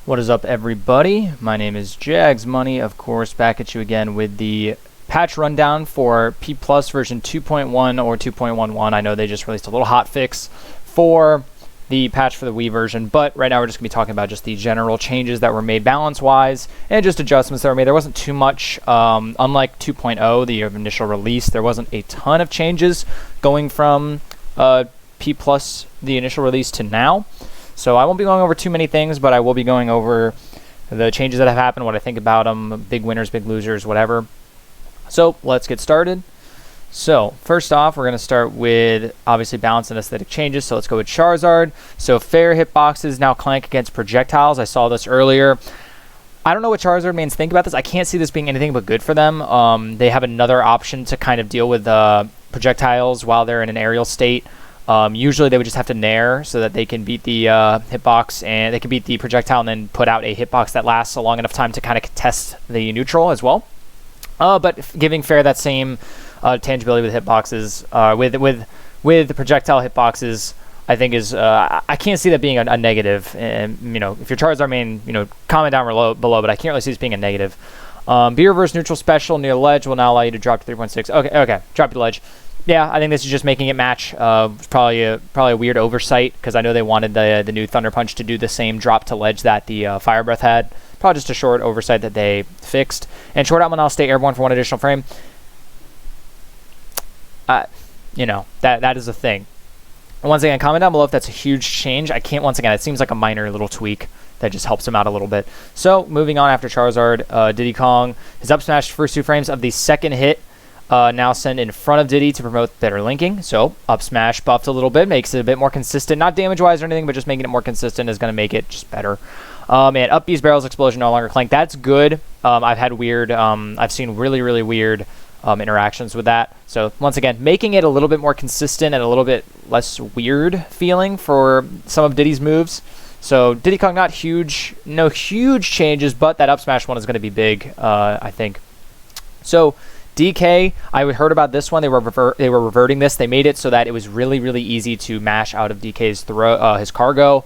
What is up, everybody? My name is Jags Money, of course, back at you again with the patch rundown for P Plus version 2.1 or 2.11. I know they just released a little hot fix for the patch for the Wii version, but right now we're just going to be talking about just the general changes that were made balance-wise and just adjustments that were made. There wasn't too much, unlike 2.0, the initial release, there wasn't a ton of changes going from P Plus, the initial release, to now. So I won't be going over too many things, but I will be going over the changes that have happened, what I think about them, big winners, big losers, whatever. So let's get started. So first off, we're going to start with obviously balance and aesthetic changes. So let's go with Charizard. So fair hitboxes now clank against projectiles. I saw this earlier. I don't know what Charizard mains think about this. I can't see this being anything but good for them. They have another option to kind of deal with projectiles while they're in an aerial state. Usually they would just have to nair so that they can beat the hitbox and they can beat the projectile and then put out a hitbox that lasts a long enough time to kind of contest the neutral as well. But giving fair that same tangibility with hitboxes, with the projectile hitboxes, I think is I can't see that being a negative. And if your Charizard main, comment down below. But I can't really see this being a negative. Be reverse neutral special near the ledge will now allow you to drop to 3.6. Okay, drop to the ledge. Yeah, I think this is just making it match. It's probably a weird oversight because I know they wanted the new Thunder Punch to do the same drop to ledge that the Fire Breath had. Probably just a short oversight that they fixed. And short out will now stay airborne for one additional frame. That is a thing. Once again, comment down below if that's a huge change. Once again, it seems like a minor little tweak that just helps him out a little bit. So moving on after Charizard, Diddy Kong, his up smash first two frames of the second hit. Now send in front of Diddy to promote better linking. So up smash buffed a little bit, makes it a bit more consistent. Not damage-wise or anything, but just making it more consistent is going to make it just better. And up B's barrels explosion no longer clank. That's good. I've seen really weird interactions with that. So once again, making it a little bit more consistent and a little bit less weird feeling for some of Diddy's moves. So Diddy Kong, no huge changes, but that up smash one is going to be big, I think. So DK, I heard about this one. They were reverting this. They made it so that it was really easy to mash out of DK's his cargo.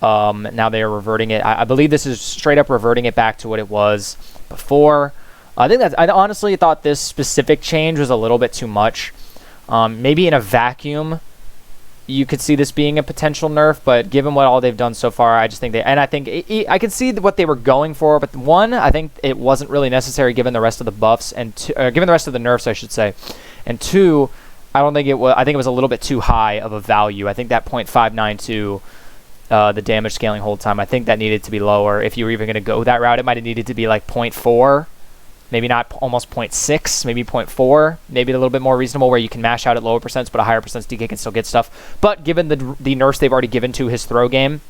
Now they are reverting it. I believe this is straight up reverting it back to what it was before. I honestly thought this specific change was a little bit too much. Maybe in a vacuum, you could see this being a potential nerf, but given what all they've done so far, I just think I can see what they were going for. But one, I think it wasn't really necessary given the rest of the buffs and given the rest of the nerfs, I should say. And two, I think it was a little bit too high of a value. I think that 0.592, the damage scaling hold time, I think that needed to be lower. If you were even going to go that route, it might have needed to be like 0.4. Maybe not almost 0.6, maybe 0.4, maybe a little bit more reasonable where you can mash out at lower percents, but a higher percents DK can still get stuff. But given the nerfs they've already given to his throw game,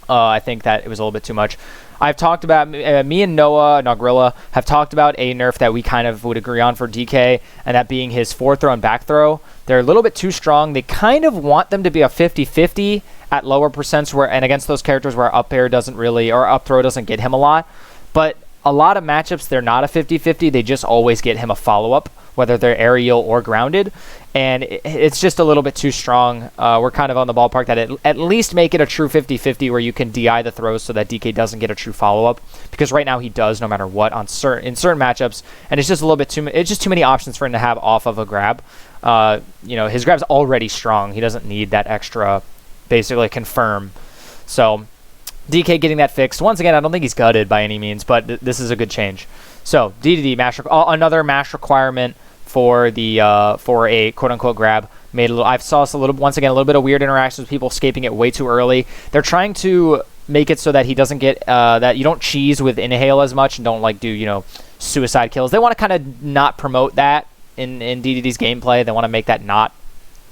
I think that it was a little bit too much. I've talked about, me and Nogrilla have talked about a nerf that we kind of would agree on for DK, and that being his forward throw and back throw. They're a little bit too strong. They kind of want them to be a 50-50 at lower percents and against those characters where up air doesn't really, or up throw doesn't get him a lot. But a lot of matchups, they're not a 50-50. They just always get him a follow-up, whether they're aerial or grounded. And it's just a little bit too strong. We're kind of on the ballpark that at least make it a true 50-50 where you can DI the throws so that DK doesn't get a true follow-up. Because right now he does no matter what in certain matchups. And it's just a little bit too many options for him to have off of a grab. His grab's already strong. He doesn't need that extra, basically, confirm. So DK getting that fixed. Once again, I don't think he's gutted by any means, but this is a good change. So DDD another mash requirement for for a quote unquote grab. I saw once again a little bit of weird interactions with people escaping it way too early. They're trying to make it so that he doesn't get that you don't cheese with inhale as much and don't do suicide kills. They want to kind of not promote that in DDD's gameplay. They want to make that not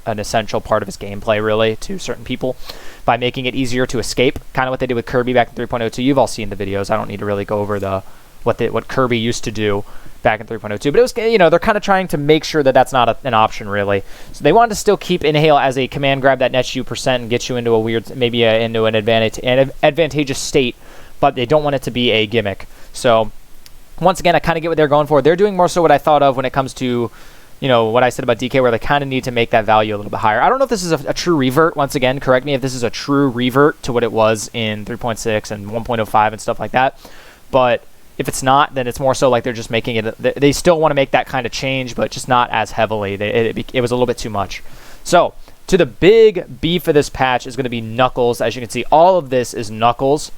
an essential part of his gameplay really to certain people by making it easier to escape, kind of what they did with Kirby back in 3.02. You've all seen the videos. I don't need to really go over what Kirby used to do back in 3.02, but it was, they're kind of trying to make sure that that's not an option really. So they wanted to still keep inhale as a command grab that nets you percent and gets you into a weird, into an advantageous state, but they don't want it to be a gimmick. So once again, I kind of get what they're going for. They're doing more so what I thought of when it comes to you know, what I said about DK, where they kind of need to make that value a little bit higher. I don't know if this is a true revert. Once again, correct me if this is a true revert to what it was in 3.6 and 1.05 and stuff like that. But if it's not, then it's more so like they're just making it. They still want to make that kind of change, but just not as heavily. It was a little bit too much. So to the big beef of this patch is going to be Knuckles. As you can see, all of this is Knuckles.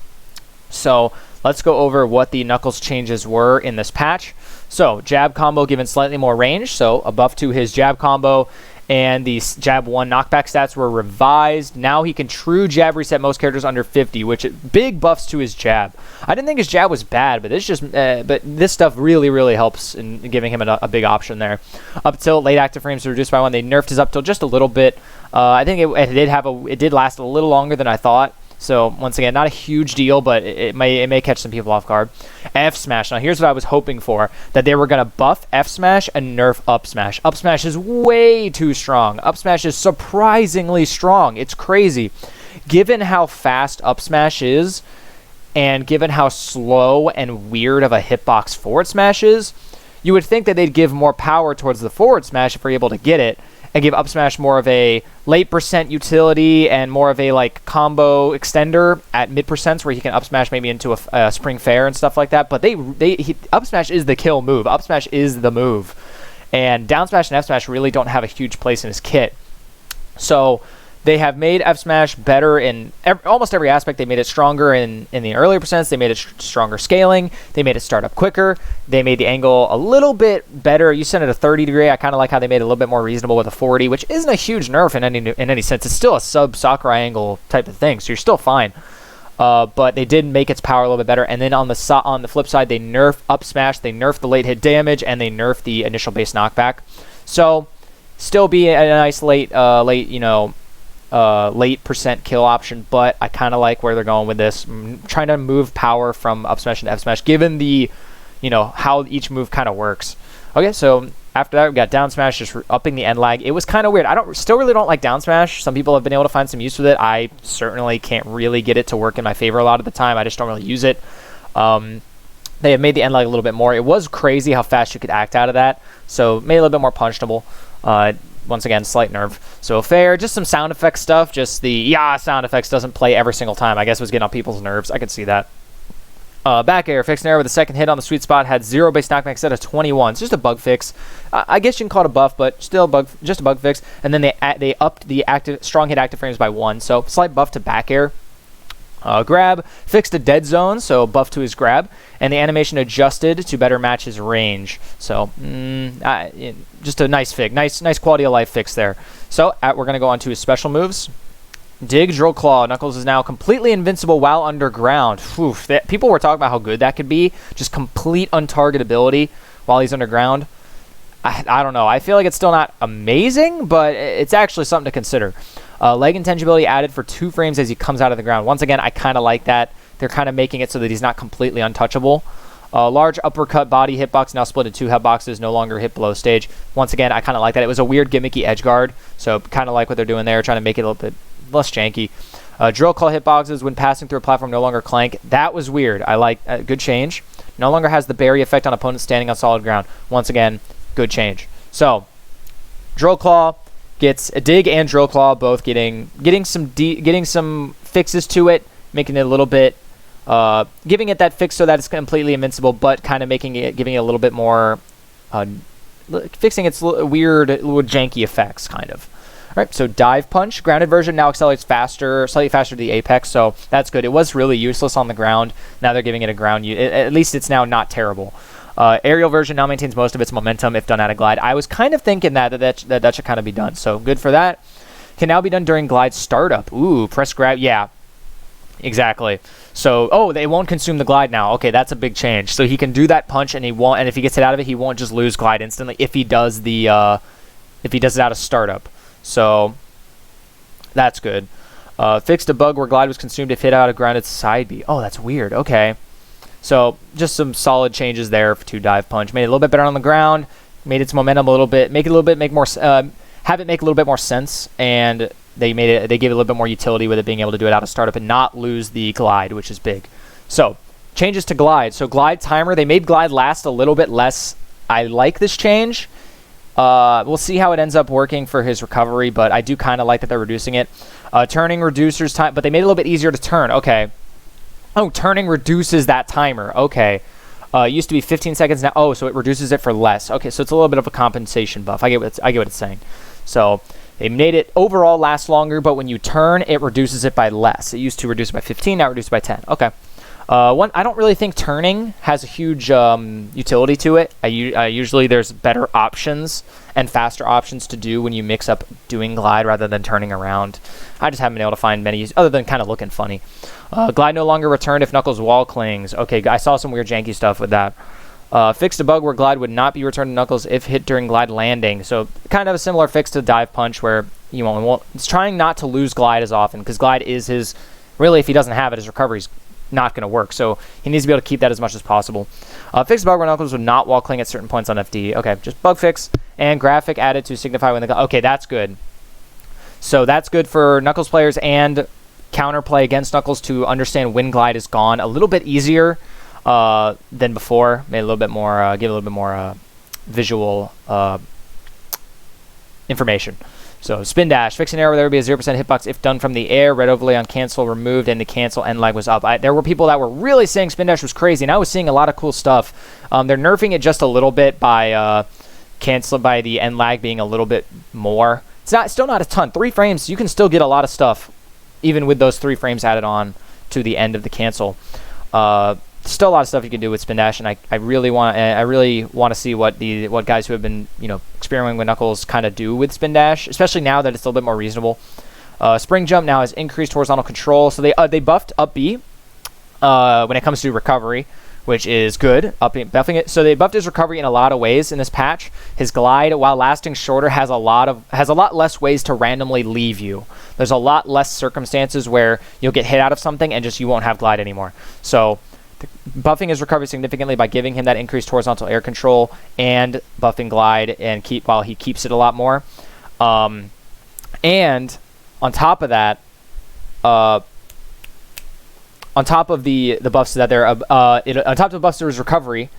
So let's go over what the Knuckles changes were in this patch. So jab combo given slightly more range, so a buff to his jab combo, and the jab 1 knockback stats were revised. Now he can true jab reset most characters under 50, which big buffs to his jab. I didn't think his jab was bad, but this stuff really helps in giving him a big option there. Up till late active frames reduced by 1, they nerfed his up till just a little bit. I think it did last a little longer than I thought. So once again, not a huge deal, but it may catch some people off guard. F smash. Now here's what I was hoping for: that they were gonna buff F smash and nerf up smash. Up smash is way too strong. Up smash is surprisingly strong. It's crazy, given how fast up smash is, and given how slow and weird of a hitbox forward smash is. You would think that they'd give more power towards the forward smash if we're able to get it, and give up smash more of a late percent utility and more of a like combo extender at mid percents, where he can up smash maybe into a spring fair and stuff like that. But up smash is the kill move. Up smash is the move, and down smash and F smash really don't have a huge place in his kit. So they have made F smash better in almost every aspect. They made it stronger in the earlier percents. They made it stronger scaling. They made it start up quicker. They made the angle a little bit better. You sent it a 30 degree. I kind of like how they made it a little bit more reasonable with a 40, which isn't a huge nerf in any sense. It's still a sub Sakurai angle type of thing, so you're still fine. But they did make its power a little bit better. And then on the flip side, they nerf up smash. They nerf the late hit damage, and they nerf the initial base knockback. So still be a nice late percent kill option, but I kind of like where they're going with this. I'm trying to move power from up smash and F smash, given the, how each move kind of works. Okay, so after that we got down smash, just upping the end lag. It was kind of weird. Still really don't like down smash. Some people have been able to find some use with it. I certainly can't really get it to work in my favor a lot of the time. I just don't really use it. They have made the end lag a little bit more. It was crazy how fast you could act out of that, so made it a little bit more punchable. Once again, slight nerve. So fair, just some sound effect stuff. Just the yeah sound effects doesn't play every single time. I guess it was getting on people's nerves. I could see that. Back air, fixed an error with the second hit on the sweet spot. Had 0 base knockback instead of 21. It's just a bug fix. I guess you can call it a buff, but still just a bug fix. And then they upped the strong hit active frames by 1. So slight buff to back air. Grab, fixed a dead zone, so buff to his grab, and the animation adjusted to better match his range. So just a nice fix, nice quality of life fix there. So we're gonna go on to his special moves. Dig, Drill Claw. Knuckles is now completely invincible while underground. Oof, people were talking about how good that could be. Just complete untargetability while he's underground. I don't know. I feel like it's still not amazing, but it's actually something to consider. Leg intangibility added for 2 frames as he comes out of the ground. Once again, I kind of like that. They're kind of making it so that he's not completely untouchable. Large uppercut body hitbox now split into 2 hitboxes, no longer hit below stage. Once again, I kind of like that. It was a weird gimmicky edge guard, so kind of like what they're doing there, trying to make it a little bit less janky. Drill Claw hitboxes when passing through a platform no longer clank. That was weird. I like good change. No longer has the berry effect on opponents standing on solid ground. Once again, good change. So, Drill Claw gets a dig and Drill Claw both getting some fixes to it, making it a little bit, giving it that fix so that it's completely invincible, but kind of giving it a little bit more, fixing its weird little janky effects, kind of. All right, so Dive Punch, grounded version now accelerates slightly faster to the apex, so that's good. It was really useless on the ground. Now they're giving it a ground. At least it's now not terrible. Aerial version now maintains most of its momentum if done at a glide. I was kind of thinking that should kind of be done, so good for that. Can now be done during glide startup. Ooh, press grab. Yeah, exactly. So, they won't consume the glide now. Okay, that's a big change. So he can do that punch, and if he gets it out of it, he won't just lose glide instantly if he does it out of startup. So that's good. Fixed a bug where glide was consumed if hit out of grounded side B. Oh, that's weird. Okay. So just some solid changes there to Dive Punch. Made it a little bit better on the ground. Made its momentum a little bit. Have it make a little bit more sense. And they gave it a little bit more utility with it being able to do it out of startup and not lose the glide, which is big. So changes to glide. So glide timer. They made glide last a little bit less. I like this change. We'll see how it ends up working for his recovery, but I do kind of like that they're reducing it. Turning reduces time, but they made it a little bit easier to turn. Okay. Oh, turning reduces that timer. Okay. It used to be 15 seconds now. Oh, so it reduces it for less. Okay, so it's a little bit of a compensation buff. I get what it's saying. So they made it overall last longer, but when you turn, it reduces it by less. It used to reduce it by 15, now reduce it by 10. Okay. I don't really think turning has a huge utility to it. Usually there's better options and faster options to do when you mix up doing glide rather than turning around. I just haven't been able to find many other than kind of looking funny. Glide no longer returned if Knuckles wall clings. Okay, I saw some weird janky stuff with that. Fixed a bug where glide would not be returned to Knuckles if hit during glide landing. So kind of a similar fix to dive punch where you only won't. It's trying not to lose glide as often because glide is his. Really, if he doesn't have it, his recovery's not going to work. So he needs to be able to keep that as much as possible. Fix a bug where Knuckles would not wall cling at certain points on FD. Okay, just bug fix and graphic added to signify when the. Okay, that's good. So that's good for Knuckles players and counterplay against Knuckles to understand when glide is gone a little bit easier than before. Made a little bit more, give a little bit more visual information. So spin dash, fix an error where there would be a 0% hitbox if done from the air. Red overlay on cancel removed and the cancel end lag was up. There were people that were really saying spin dash was crazy, and I was seeing a lot of cool stuff. They're nerfing it just a little bit by cancel by the end lag being a little bit more. It's still not a ton. 3 frames, you can still get a lot of stuff even with those 3 frames added on to the end of the cancel. Still a lot of stuff you can do with spin dash, and I really want to see what guys who have been experimenting with Knuckles kind of do with spin dash, especially now that it's a little bit more reasonable. Spring jump now has increased horizontal control, so they buffed up B when it comes to recovery, which is good. Buffing it, so they buffed his recovery in a lot of ways in this patch. His glide, while lasting shorter, has a lot less ways to randomly leave you. There's a lot less circumstances where you'll get hit out of something and just you won't have glide anymore. So buffing his recovery significantly by giving him that increased horizontal air control and buffing glide and while he keeps it a lot more. And on top of that, on top of the buffs that they're on top of the buffs to his recovery,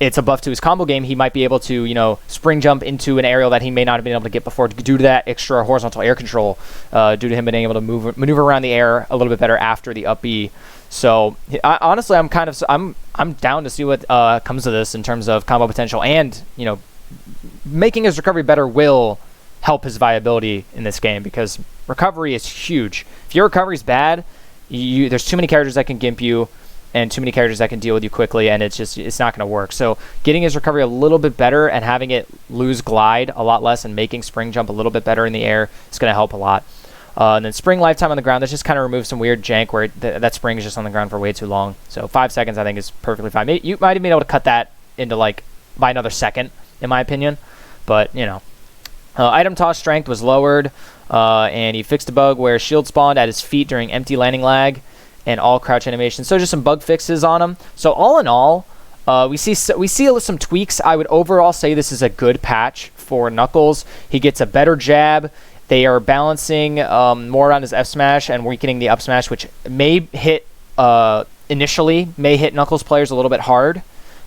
it's a buff to his combo game. He might be able to spring jump into an aerial that he may not have been able to get before due to that extra horizontal air control, due to him being able to maneuver around the air a little bit better after the up B. So honestly, I'm down to see what comes of this in terms of combo potential, and making his recovery better will help his viability in this game because recovery is huge. If your recovery is bad, there's too many characters that can gimp you and too many characters that can deal with you quickly, and it's not going to work. So getting his recovery a little bit better and having it lose glide a lot less and making spring jump a little bit better in the air is going to help a lot. And then spring lifetime on the ground, that just kind of removes some weird jank where that spring is just on the ground for way too long. So 5 seconds I think is perfectly fine. You might have been able to cut that into by another second, in my opinion. But, item toss strength was lowered, and he fixed a bug where shield spawned at his feet during empty landing lag and all crouch animations. So just some bug fixes on him. So all in all, we see some tweaks. I would overall say this is a good patch for Knuckles. He gets a better jab. They are balancing more around his F smash and weakening the up smash, which may hit initially Knuckles players a little bit hard,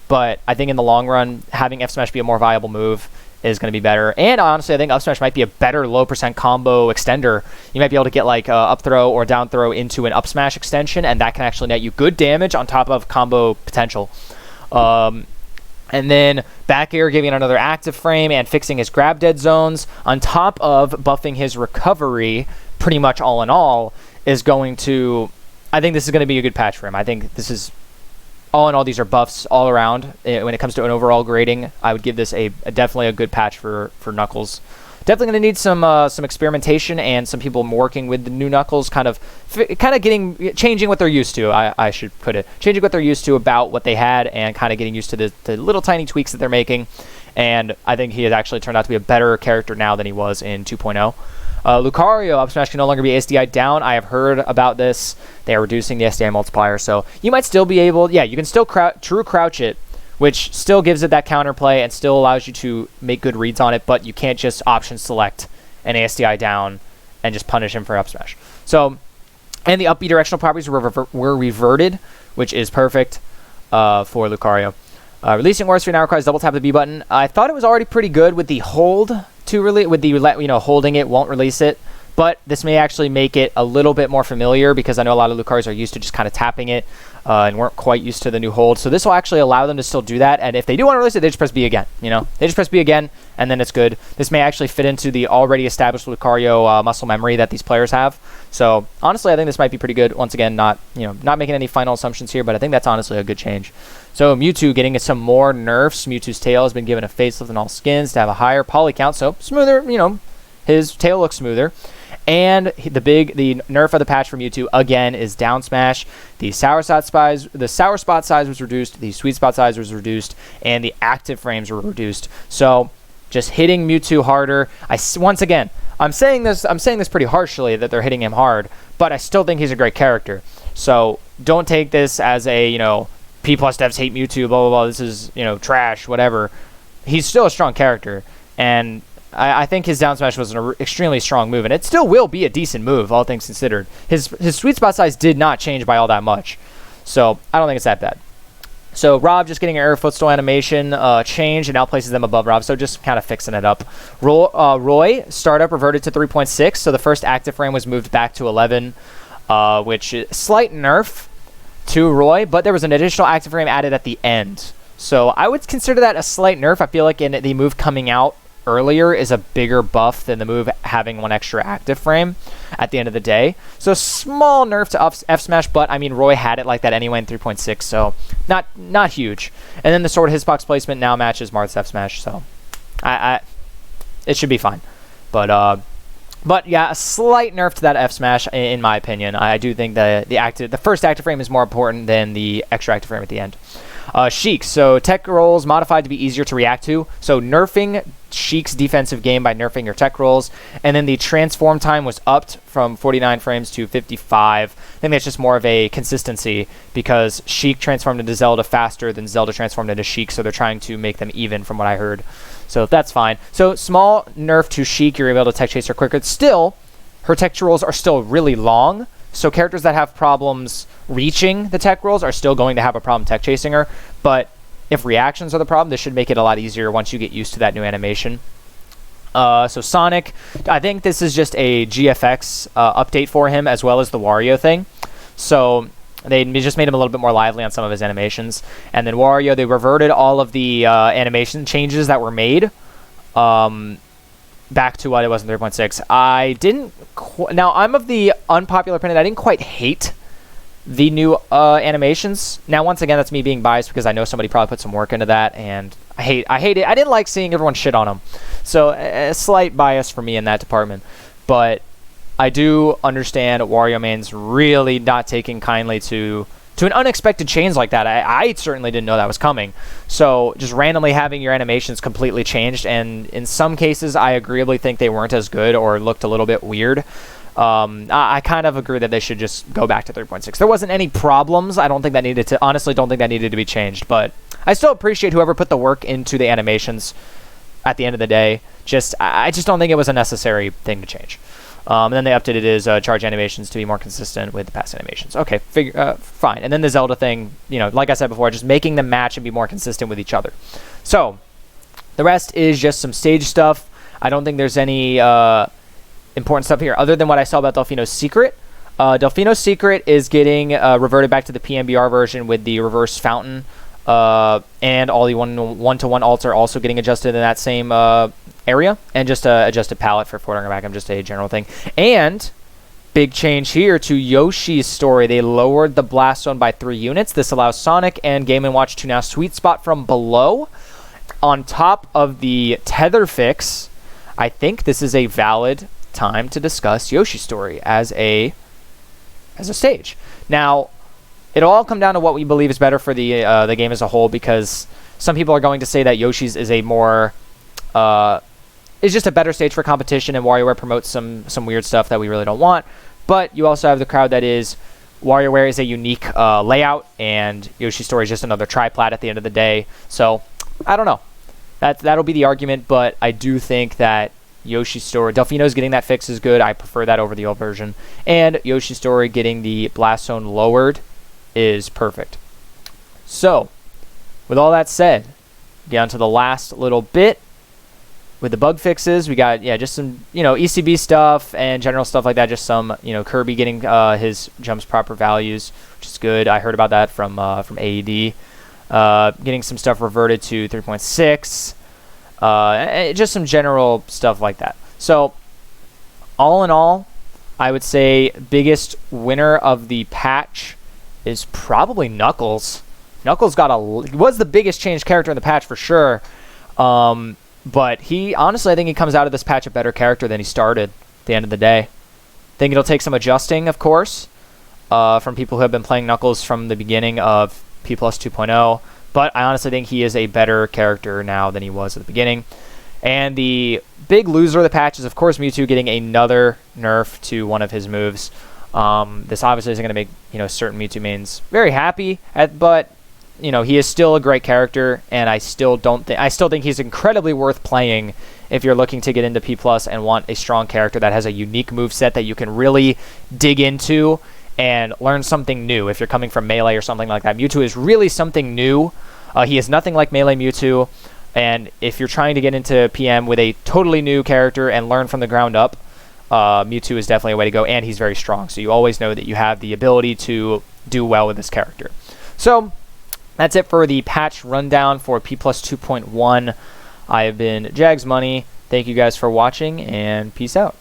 but I think in the long run, having F smash be a more viable move is going to be better. And honestly, I think up smash might be a better low percent combo extender. You might be able to get up throw or down throw into an up smash extension, and that can actually net you good damage on top of combo potential. And then back air giving another active frame and fixing his grab dead zones on top of buffing his recovery, pretty much all in all, is going to... I think this is going to be a good patch for him. I think this is... All in all, these are buffs all around. When it comes to an overall grading, I would give this definitely a good patch for Knuckles. Definitely going to need some experimentation and some people working with the new Knuckles, kind of changing what they're used to. I should put it, changing what they're used to about what they had, and kind of getting used to the little tiny tweaks that they're making. And I think he has actually turned out to be a better character now than he was in 2.0. Lucario up smash can no longer be SDI down. I have heard about this. They are reducing the SDI multiplier, so you might still be able. Yeah, you can still true crouch it, which still gives it that counterplay and still allows you to make good reads on it, but you can't just option select an ASDI down and just punish him for up smash. So, and the up B directional properties were reverted, which is perfect for Lucario. Releasing Ores 3 now requires double tap the B button. I thought it was already pretty good with the hold to release, with the holding it won't release it. But this may actually make it a little bit more familiar because I know a lot of Lucards are used to just kind of tapping it and weren't quite used to the new hold. So this will actually allow them to still do that. And if they do want to release it, they just press B again. They just press B again and then it's good. This may actually fit into the already established Lucario muscle memory that these players have. So honestly, I think this might be pretty good. Once again, not making any final assumptions here, but I think that's honestly a good change. So Mewtwo getting some more nerfs. Mewtwo's tail has been given a facelift in all skins to have a higher poly count. So smoother, his tail looks smoother. And the nerf of the patch for Mewtwo again is down smash. The sour spot size was reduced, the sweet spot size was reduced, and the active frames were reduced. So just hitting Mewtwo harder. Once again, I'm saying this pretty harshly that they're hitting him hard, but I still think he's a great character. So don't take this as a P+ devs hate Mewtwo, blah blah blah. This is trash, whatever. He's still a strong character, and I think his down smash was an extremely strong move, and it still will be a decent move, all things considered. His sweet spot size did not change by all that much, so I don't think it's that bad. So Rob just getting an air footstool animation change, and now places them above Rob, so just kind of fixing it up. Roy, startup reverted to 3.6, so the first active frame was moved back to 11, which is slight nerf to Roy, but there was an additional active frame added at the end. So I would consider that a slight nerf. I feel like in the move coming out earlier is a bigger buff than the move having one extra active frame at the end of the day. So small nerf to F smash, but I mean Roy had it like that anyway in 3.6, so not huge. And then the sword hitbox placement now matches Marth's F smash, so it should be fine. But yeah, a slight nerf to that F smash in my opinion. I do think that the first active frame is more important than the extra active frame at the end. Sheik, so tech rolls modified to be easier to react to. So nerfing Sheik's defensive game by nerfing your tech rolls. And then the transform time was upped from 49 frames to 55. I think that's just more of a consistency because Sheik transformed into Zelda faster than Zelda transformed into Sheik, so they're trying to make them even from what I heard. So that's fine. So small nerf to Sheik, you're able to tech chase her quicker. Still, her tech rolls are still really long. So characters that have problems reaching the tech rolls are still going to have a problem tech chasing her. But if reactions are the problem, this should make it a lot easier once you get used to that new animation. So Sonic, I think this is just a GFX update for him as well as the Wario thing. So they just made him a little bit more lively on some of his animations. And then Wario, they reverted all of the animation changes that were made back to what it was in 3.6. I didn't... Now, I'm of the unpopular opinion. I didn't quite hate the new animations. Now, once again, that's me being biased because I know somebody probably put some work into that, and I hate it. I didn't like seeing everyone shit on them. So, a slight bias for me in that department. But I do understand Wario Man's really not taking kindly to an unexpected change like that. I certainly didn't know that was coming. So just randomly having your animations completely changed, and in some cases I agreeably think they weren't as good or looked a little bit weird. I kind of agree that they should just go back to 3.6. There wasn't any problems. I don't think that needed to, honestly don't think that needed to be changed, but I still appreciate whoever put the work into the animations at the end of the day. I just don't think it was a necessary thing to change. And then they updated his charge animations to be more consistent with the past animations. Okay, fine. And then the Zelda thing, like I said before, just making them match and be more consistent with each other. So, the rest is just some stage stuff. I don't think there's any important stuff here other than what I saw about Delfino's Secret. Delfino's Secret is getting reverted back to the PMBR version with the reverse fountain. And all the one-to-one alts are also getting adjusted in that same area, and just adjusted palette for forwarding back. I'm just a general thing. And big change here to Yoshi's story. They lowered the blast zone by 3 units. This allows Sonic and Game & Watch to now sweet spot from below. On top of the tether fix, I think this is a valid time to discuss Yoshi's story as a stage. Now, it'll all come down to what we believe is better for the game as a whole, because some people are going to say that Yoshi's is a more is just a better stage for competition, and WarioWare promotes some weird stuff that we really don't want. But you also have the crowd that is WarioWare is a unique layout, and Yoshi's story is just another triplat at the end of the day. So I don't know. That'll be the argument, but I do think that Yoshi's story, Delfino's getting that fix is good. I prefer that over the old version, and Yoshi's story getting the blast zone lowered is perfect. So with all that said, get on to the last little bit with the bug fixes. We got, just some, ECB stuff and general stuff like that. Just some, Kirby getting his jumps proper values, which is good. I heard about that from AED. Getting some stuff reverted to 3.6. Just some general stuff like that. So, all in all, I would say biggest winner of the patch is probably Knuckles. Knuckles was the biggest changed character in the patch for sure. But he, honestly, I think he comes out of this patch a better character than he started at the end of the day. I think it'll take some adjusting, of course, from people who have been playing Knuckles from the beginning of P Plus 2.0. But I honestly think he is a better character now than he was at the beginning. And the big loser of the patch is, of course, Mewtwo getting another nerf to one of his moves. This obviously isn't going to make certain Mewtwo mains very happy, but he is still a great character, and I still think he's incredibly worth playing if you're looking to get into P Plus and want a strong character that has a unique moveset that you can really dig into and learn something new. If you're coming from Melee or something like that, Mewtwo is really something new. He is nothing like Melee Mewtwo, and if you're trying to get into PM with a totally new character and learn from the ground up, Mewtwo is definitely a way to go, and he's very strong, so you always know that you have the ability to do well with this character. So that's it for the patch rundown for P Plus 2.1. I have been Jags Money. Thank you guys for watching, and peace out.